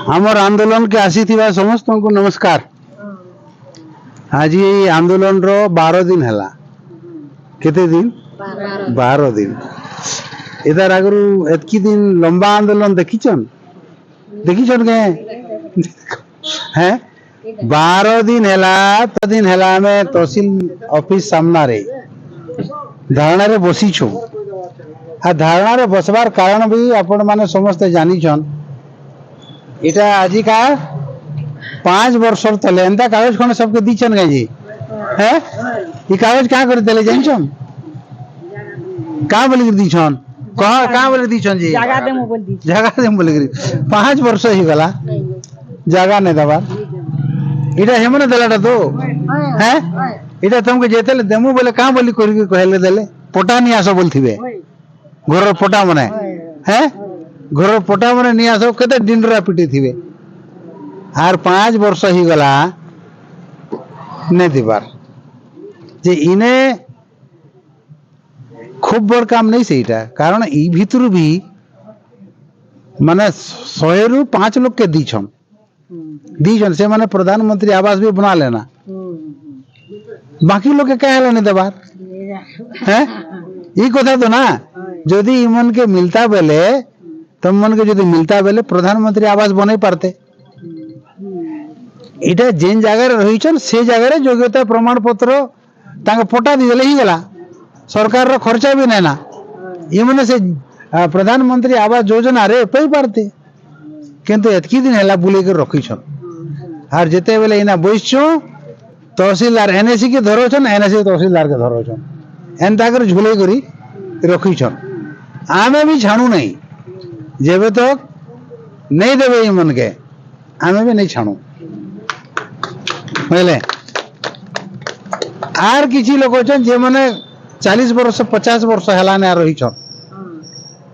आमर आंदोलन के आसी समस्त को नमस्कार। आज ये आंदोलन रो 12 दिन हला केते दिन 12 दिन इधर अगर एतकी दिन लंबा आंदोलन देखीचन के हैं 12 दिन हला तो दिन हला में तहसील ऑफिस सामना रे धारणा रे बसी छु आ धारणा रे बसवार कारण भी आपण माने समस्त जानी छन। इटा आज का 5 वर्ष तले एंता कागज खण सबके दीचन गए जी हैं ई कागज का कर देले जानछन का बोली कर दीछन कहा का बोली दीछन जी जगह दे बोली कर 5 वर्ष ही गला जगह ने दबा इटा हेमने देलाटा तो हैं इटा तुमके जेतेले देमु बोले का बोली कर कहले देले पोटा नि आसो बोलथिबे घर पोटा मने हैं घर पोटा मने नि आसो केते डिंडरा पिटी थिबे आर 5 वर्ष ही गला ने दिबार जे इने खूब बड़ काम नहीं सेटा कारण ई भितर भी माने 100 रु 5 लोग के दीछन से माने प्रधानमंत्री आवास भी बना लेना बाकी लोग के कहला नहीं देबार हैं ई कथा तो ना यदि इमन के मिलता बेले तम मन के यदि मिलता बेले प्रधानमंत्री आवास बनै पारते इटा जेन जगह रही से जगह योग्यता प्रमाण पत्र तांगे पटा दी देले ही गला सरकार रो खर्चा भी नहीं ना ये मने से प्रधानमंत्री आवास योजना रे पई पारते किंतु एतकी दिन हला बुले के रखी छन आर जेते बेले इना बइसछु तहसीलदार एनएसी के धरो छन एनएसी तहसीलदार के धरो छन एंता कर झुले करी रखी छन आमे भी छाणु नहीं जेबे तक नहीं देबे ई मन के आमे भी नहीं छाणु पहले आर किछि लोग छन जे माने 40 वर्ष 50 वर्ष हला ने रही छन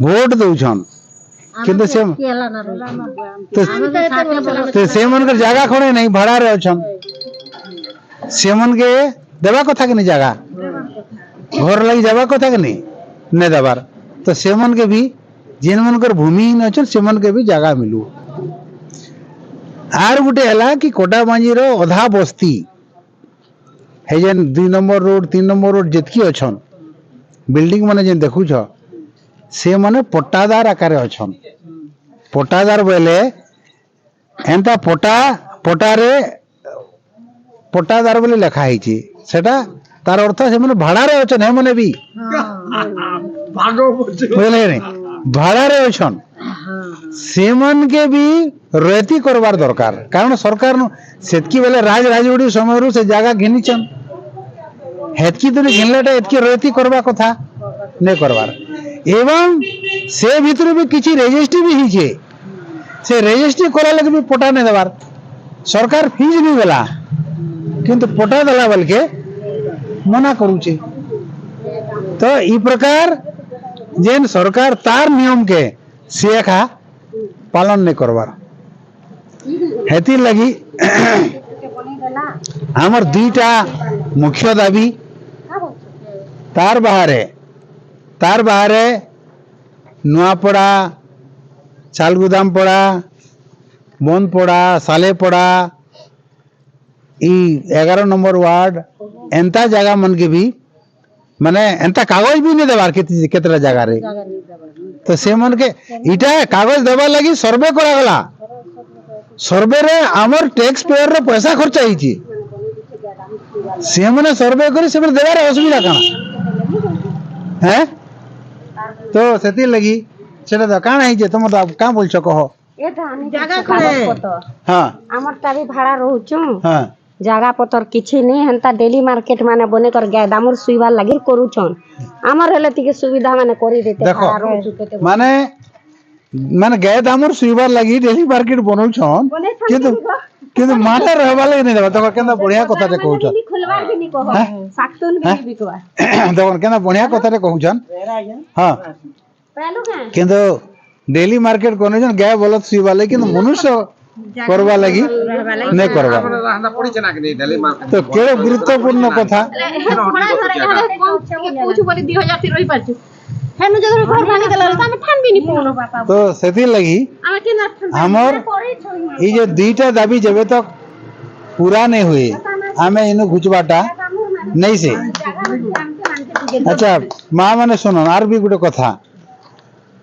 वोट दउ छन किंतु से तो से मन के जगह खड़े नहीं भाड़ा रे छन से मन के देबा कथा के नहीं जगह घर लगी जाबा कथा के नहीं देबार तो से मन के भी जिन मन कर भूमिहीन अछन से मन के भी जगह मिलू आर गुटे हला कि कोटाबांजी रो अधा बस्ती है जेन 2 नंबर रोड 3 नंबर रोड जेतकी अछन बिल्डिंग माने जेन देखु छ से माने पट्टादार आकार अछन पट्टादार बोले एंता पटारे पट्टादार बोले लिखा है छी सेटा तार अर्थ से माने भाड़ा रे अछन हे माने भी बोले रे भाड़ा रे अछन से मन के भी रयती करवार दरकार कारण सरकार सेतकी बेले राजवाड़ी समय रू से जगह घिनी छन हेतकी तो घिनलेटा एतकी रयती करवा कथा ने करवार एवं से भीतर भी किछि रजिस्ट्री भी ही छे से रजिस्ट्री करा लगे भी पटा ने देवार सरकार फीस नहीं गला किंतु पटा देला बल के मना करू छे तो ई प्रकार जेन सरकार तार नियम के सेखा पालन नहीं करवार हेती लगी हमर 2टा मुख्य दाबी तार बाहरे नुआपड़ा चालगुदाम पड़ा बंदपड़ा सालेपड़ा ई 11 नंबर वार्ड एंता जगह मन के भी माने एंता कागज भी नहीं देवार केतरा जगह रे तो से मन के इटा कागज देवा लगी सर्वे करा गला सर्वे रे हमर टैक्स पेयर रो पैसा खर्च होई छी से माने सर्वे करी से देवार असुविधा काना हैं तो सेती लगी सेटा तो काना है जे तुम तो का बोल छ कहो जगह करे हां हमर तारी भाड़ा रहउछु हां जगह पतर किछि नहीं हंता डेली मार्केट माने बने कर गए दामर सुइबार लागि करूछन हमर हेले तिके सुविधा माने करी देते देखो माने गए दामर सुइबार लागि डेली मार्केट बनौ छन किंतु माने रहबा लागि नहीं देबा तो केना बढ़िया कथा रे कहू छ खुलवार भी नहीं कहो साक्तन भी बिकवा तो केना बढ़िया कथा रे कहू छन हां पहलू है किंतु डेली मार्केट कोने जन गए बोलत सुइबा लागि किंतु मनुष्य करवा लगी नहीं करवा तो केड़े गुरुत्वपूर्ण कथा पूछ बोली 2000 ती रही पाछु हेनु जदर घर भांगी देला हम ठान भी नहीं पउनो तो सेती लगी हमर ये जो दुईटा दाबी जब तक पूरा नहीं हुए आमे इनु घुचबाटा नहीं से। अच्छा माँ मैंने सुन आर भी गोटे कथा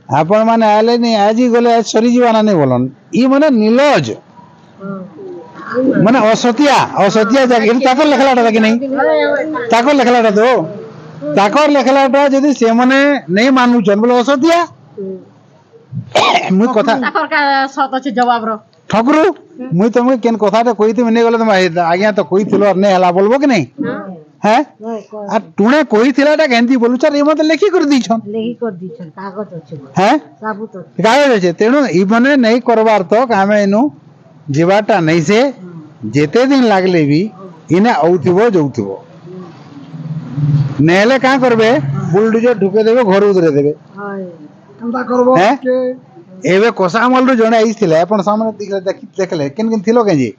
आपण मैंने आले नहीं आज ही गले आज सरी जीवाना नहीं बोलन ई माने नीलज माने असतिया असतिया जाके ताकर लेखलाटा कि नहीं ताकर लेखलाटा तो ताकर लेखलाटा जदी से माने नहीं मानुचन बोले असतिया मुई कथा ताकर का सत अछि जवाब रो ठकुरु मुई तुमके केन कथाटा कहिते नहीं गले तुम आज्ञा तो कहि थिलो नहीं हला बोलबो कि नहीं हैं आ टुणे कहि थिलाटा केंती बोलु सर ए मते लेखि कर दीछन कागज अछि हैं साबुत कागज अछि तेनु ई माने नहीं करबार तो कामे इनु जीवाटा नहीं से जेते दिन लागले भी इने औथिबो जोथिबो नेले का करबे बुलडोजर ढुके देबे घर उधरे देबे अंदा करबो हैं? के एबे कोसामल रो जणे आइथिले आपण सामने देखले केन केन थिलो के जी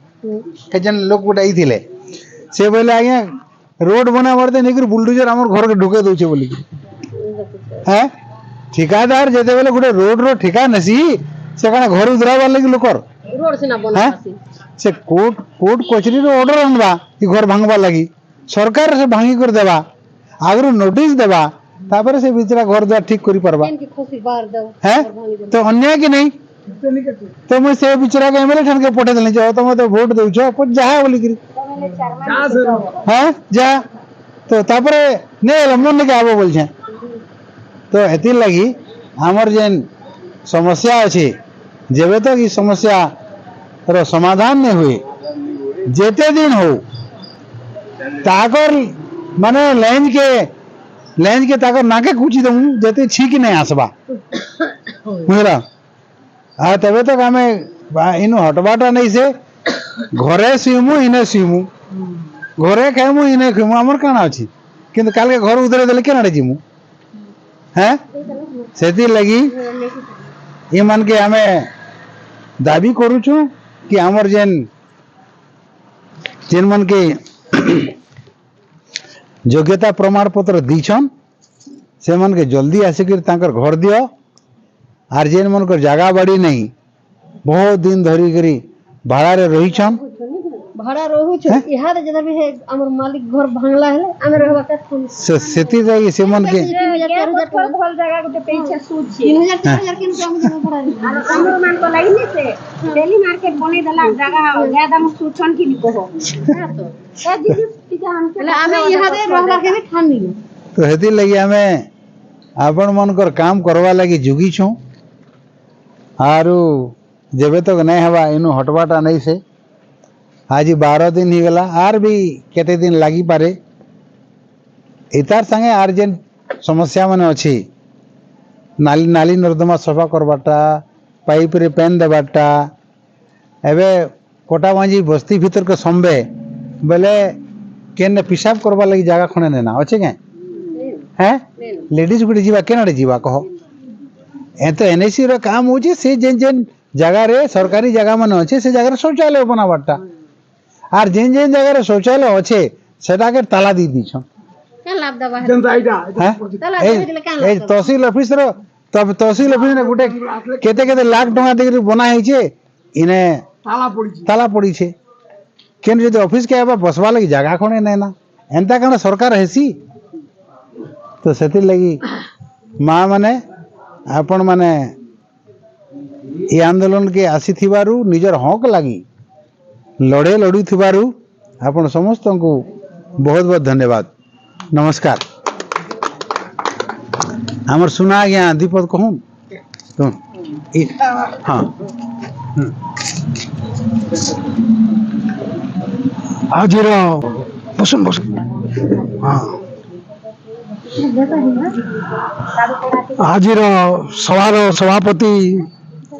के जन लोग गुडा आइथिले से बोले आज्ञा रोड बना बरते निकर बुलडोजर हमर घर के ढुके दोचे बोली हैं ठेकेदार जेते बेले गुडे रोड रो ठेका नसी से काना घर उधराबार लगी लोकर रोड सिना हैं? बनासी से कोर्ट कोर्ट कचरी रो ऑर्डर आनबा कि घर भांगबा लगी सरकार से भांगी कर देबा आगरो नोटिस देबा तापर से बिचरा घर द्वार ठीक करी परबा केन की खुशी बार दो हैं तो अन्याय कि नहीं तो मैं से बिचरा के एमएलए ठन के पठे देले जाओ तुम तो वोट देउ छ पर जा बोली गिरी जा से हैं जा तो तापर ने मन के आबो बोल छे तो एति लगी हमर जेन समस्या अछि जेबे तक ई समस्या रो समाधान नहीं हुए जेते दिन हो ताकर माने लेंज के ताकर नाके कुची दऊ जेते ठीक नहीं आसबा बुझला आ तबे तक हमें इनु हटबाटा नहीं से घरे सीमु इने सीमु घरे खाइमु इने खाइमु हमर काना अछि किंतु काल के घर उधरे देले केनाडे जिमु हैं सेति लगी ई मन के हमें दाबी करू छु कि हमर जेन जेन मन के योग्यता प्रमाण पत्र दीछन से मन के जल्दी आसिक तांकर घर दियो आर जेन मन को जगह बाड़ी नहीं बहुत दिन धरी करी भाड़ा रे रहीछन भाड़ा रहू छ इहा जदा भी है हमर मालिक घर भांगला है हमें रहबा का थन सेति जाई से मन के 3000 पर भल जगह गुटे पैसा सूद छै 3000 किन कम जगह भाड़ा आर हमरो मान को लागि ने से डेली मार्केट बने दला जगह ज्यादा हम सूछन की कहो तो ए दीदी ठीक है हम हमें इहा दे रहला के भी ठान नी तो हेति लगी हमें आपण मन कर काम करवा लगी जुगी छु आरु जेबे तक नहीं हवा इनु हटवाटा नहीं से आज 12 दिन ही गला आर भी केते दिन लागी पारे इतार संगे आर जेन समस्या माने अछि नाली नाली नर्दमा सफा करबाटा पाइप रे पेन देबाटा एबे कोटा मांझी बस्ती भीतर के संबे बेले केन पिसाब करबा लगी जगह खणे नेना अछि के हैं लेडीज गुडी जीवा केनाडे जीवा कहो ए तो एनएसी रो काम होजे से जेन जेन जगह रे सरकारी जगह माने अछि से जगह रे शौचालय बनाबाटा आर जेन जेन जगह रे शौचालय अछि सेटा के ताला दी दी छ केन लाभ दबा है जनता आइडा ताला दे दिले केन ए तहसील ऑफिस रो तब तहसील ऑफिस ने गुटे केते केते लाख टका देके बना है छे इने ताला पड़ी छे केन जदि ऑफिस के आबा बसवा लगी जगह कोने नेना एंता कण सरकार हेसी तो सेति लगी माँ माने आपण माने ये आंदोलन के आसी थिबारु निजर हक लगी लड़े लड़ू थिबारु आपण समस्त को बहुत बहुत धन्यवाद नमस्कार हमर सुना गया दीपक कहूँ तो हाँ हाजिर बसुन बसुन हाँ हाजिर सभार सभापति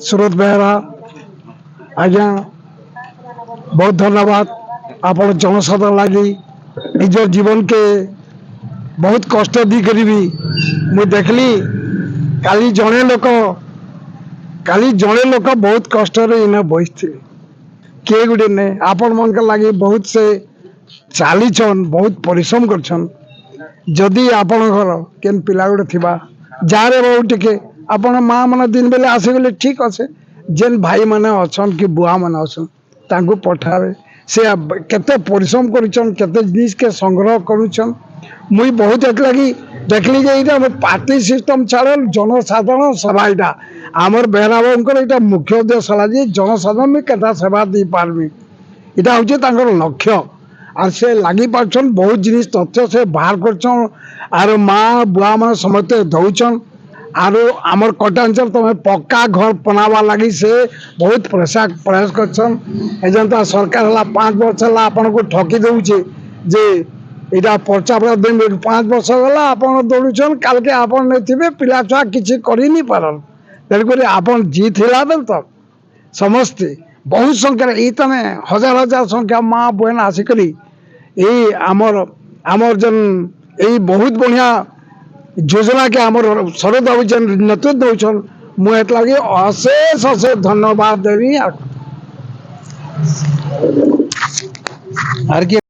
सुरत बेहरा आज्ञा बहुत धन्यवाद आपण जनसाधारण लगी निज जीवन के बहुत कष्ट दी करी मुझे देखली काली जड़े लोक बहुत कष्ट इना बस किए गुटे ने आपण मन के लगी बहुत से चलीछन बहुत परिश्रम करछन जदि आपण घर केन पिला गुटे थिबा जारे बहुत टिके आपण माँ मन दिन बेले आसीगले ठीक अच्छे जेन भाई माने अछन कि बुआ माने अछन तांको पठावे से केते परिश्रम करूछन केते जिनिस के संग्रह करूछन मुई बहुत एक लगी देखली जे इटा पार्टी सिस्टम छाड़ल जनसाधारण सभा इटा आमर बेहरा बाबूंकर इटा मुख्य उद्देश्य हला जे जनसाधारण में केता सेवा दी पारमी इटा होचे तांकर लक्ष्य आर से लागी पाछन बहुत जिनिस तथ्य से बाहर करछन आर माँ बुआ माने समते दउछन आरो आमर कटांचल तमे पक्का घर बनावा लगी से बहुत प्रयास करछन एजंता सरकार हला 5 वर्ष हला आपन को ठकी दउचे जे इटा पर्चा पर दिन 5 वर्ष गला आपन दौड़ुछन काल के आपन नै थिबे पिला छुआ किछि करि नि पारन तेरे आपन जीत हिला बेल तक समस्ते बहुत संख्या ई तने हजार हजार संख्या माँ बहन आसिकरी ए आमर जन ए बहुत बढ़िया योजना के आमर शरद बाबू जन नेतृत्व दउछन मु एत लगे अशेष अशेष धन्यवाद देवी আর কি